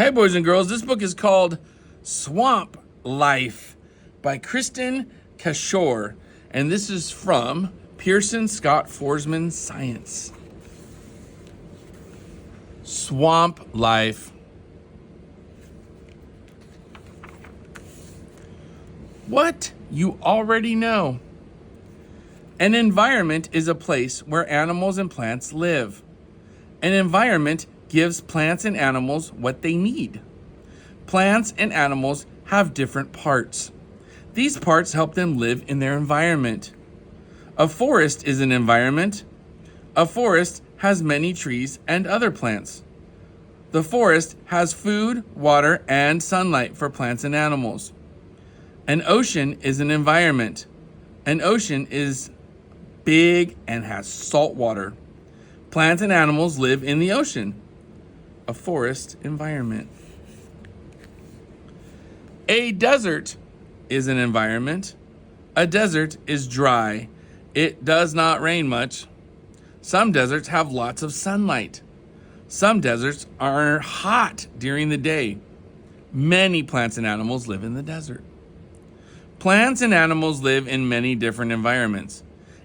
Hey, boys and girls, this book is called Swamp Life by Kristin Cashore, and this is from Pearson Scott Foresman Science. Swamp Life. What you already know. An environment is a place where animals and plants live. An environment gives plants and animals what they need. Plants and animals have different parts. These parts help them live in their environment. A forest is an environment. A forest has many trees and other plants. The forest has food, water, and sunlight for plants and animals. An ocean is an environment. An ocean is big and has salt water. Plants and animals live in the ocean. A forest environment. A desert is an environment. A desert is dry. It does not rain much. Some deserts have lots of sunlight. Some deserts are hot during the day. Many plants and animals live in the desert. Plants and animals live in many different environments.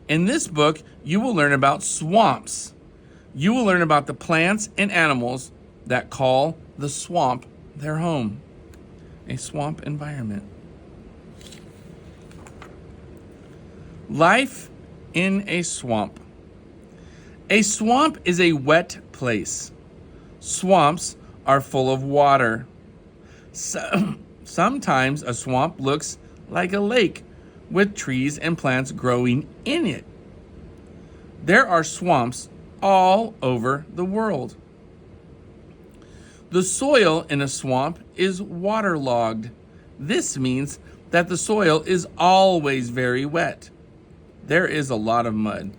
In this book, you will learn about swamps. You will learn about the plants and animals that call the swamp their home. A swamp environment. Life in a swamp. A swamp is a wet place. Swamps are full of water. Sometimes a swamp looks like a lake with trees and plants growing in it. There are swamps all over the world. The soil in a swamp is waterlogged. This means that the soil is always very wet. There is a lot of mud.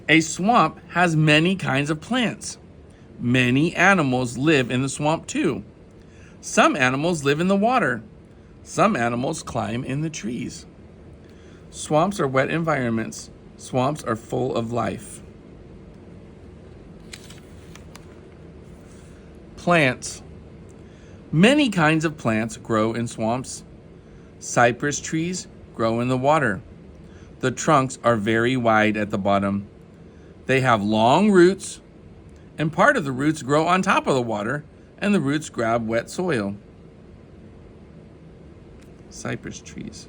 A swamp has many kinds of plants. Many animals live in the swamp too. Some animals live in the water. Some animals climb in the trees. Swamps are wet environments. Swamps are full of life. Plants. Many kinds of plants grow in swamps. Cypress trees grow in the water. The trunks are very wide at the bottom. They have long roots, and part of the roots grow on top of the water, and the roots grab wet soil. Cypress trees.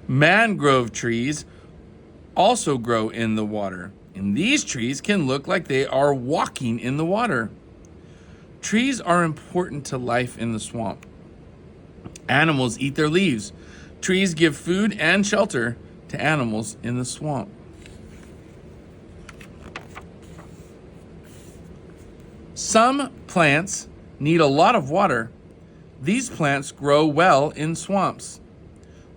Mangrove trees also grow in the water, and these trees can look like they are walking in the water. Trees are important to life in the swamp. Animals eat their leaves. Trees give food and shelter to animals in the swamp. Some plants need a lot of water. These plants grow well in swamps.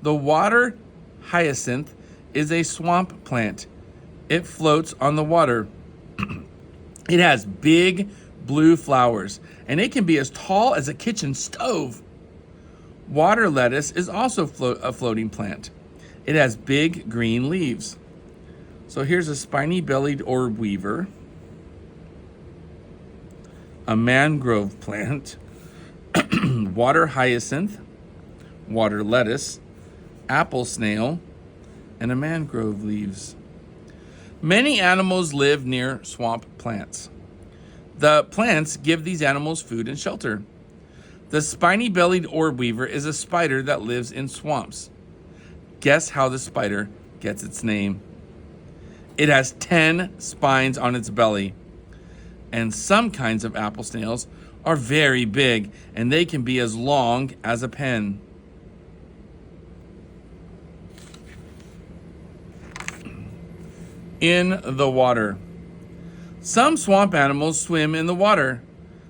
The water hyacinth is a swamp plant. It floats on the water. It has big blue flowers, and it can be as tall as a kitchen stove. Water lettuce is also a floating plant. It has big green leaves. So here's a spiny-bellied orb weaver, a mangrove plant, water hyacinth, water lettuce, apple snail, and a mangrove leaves. Many animals live near swamp plants. The plants give these animals food and shelter. The spiny-bellied orb weaver is a spider that lives in swamps. Guess how the spider gets its name? It has 10 spines on its belly. And some kinds of apple snails are very big, and they can be as long as a pen. In the water. Some swamp animals swim in the water.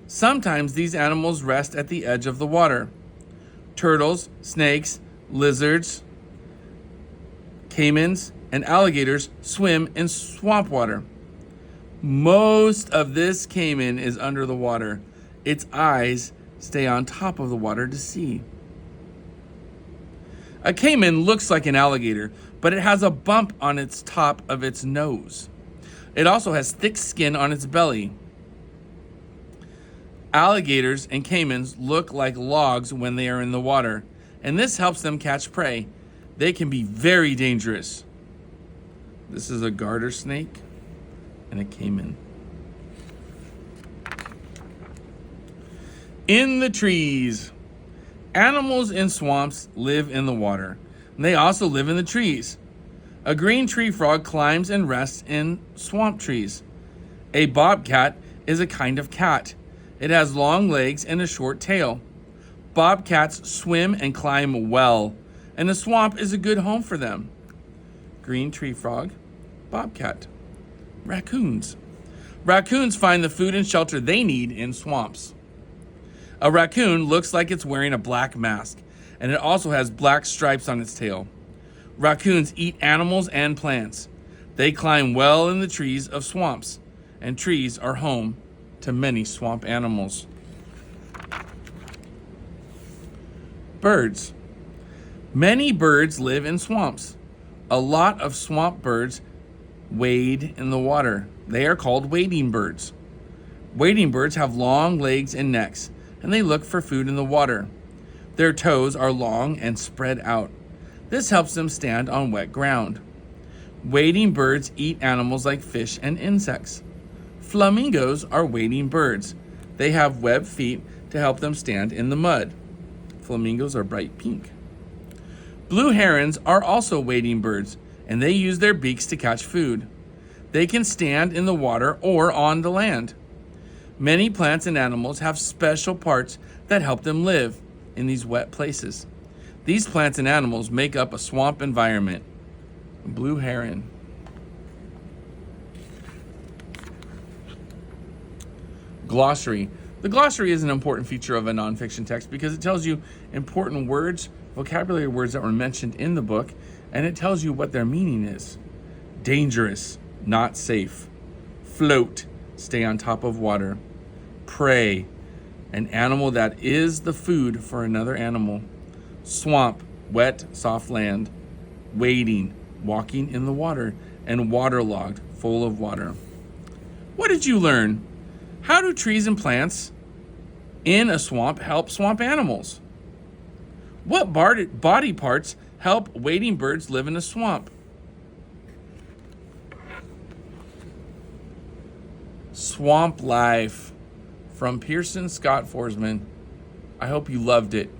Sometimes these animals rest at the edge of the water. Turtles, snakes, lizards, caimans, and alligators swim in swamp water. Most of this caiman is under the water. Its eyes stay on top of the water to see. A caiman looks like an alligator, but it has a bump on its top of its nose. It also has thick skin on its belly. Alligators and caimans look like logs when they are in the water, and this helps them catch prey. They can be very dangerous. This is a garter snake and a caiman. In the trees. Animals in swamps live in the water. They also live in the trees. A green tree frog climbs and rests in swamp trees. A bobcat is a kind of cat. It has long legs and a short tail. Bobcats swim and climb well, and the swamp is a good home for them. Green tree frog, bobcat. Raccoons. Raccoons find the food and shelter they need in swamps. A raccoon looks like it's wearing a black mask, and it also has black stripes on its tail. Raccoons eat animals and plants. They climb well in the trees of swamps, and trees are home to many swamp animals. Birds. Many birds live in swamps. A lot of swamp birds wade in the water. They are called wading birds. Wading birds have long legs and necks, and they look for food in the water. Their toes are long and spread out. This helps them stand on wet ground. Wading birds eat animals like fish and insects. Flamingos are wading birds. They have webbed feet to help them stand in the mud. Flamingos are bright pink. Blue herons are also wading birds, and they use their beaks to catch food. They can stand in the water or on the land. Many plants and animals have special parts that help them live in these wet places. These plants and animals make up a swamp environment. Blue heron. Glossary. The glossary is an important feature of a nonfiction text because it tells you important words, vocabulary words that were mentioned in the book, and it tells you what their meaning is. Dangerous, not safe. Float, stay on top of water. Prey, an animal that is the food for another animal. Swamp, wet, soft land. Wading, walking in the water. And waterlogged, full of water. What did you learn? How do trees and plants in a swamp help swamp animals? What body parts help wading birds live in a swamp? Swamp Life from Pearson Scott Foresman. I hope you loved it.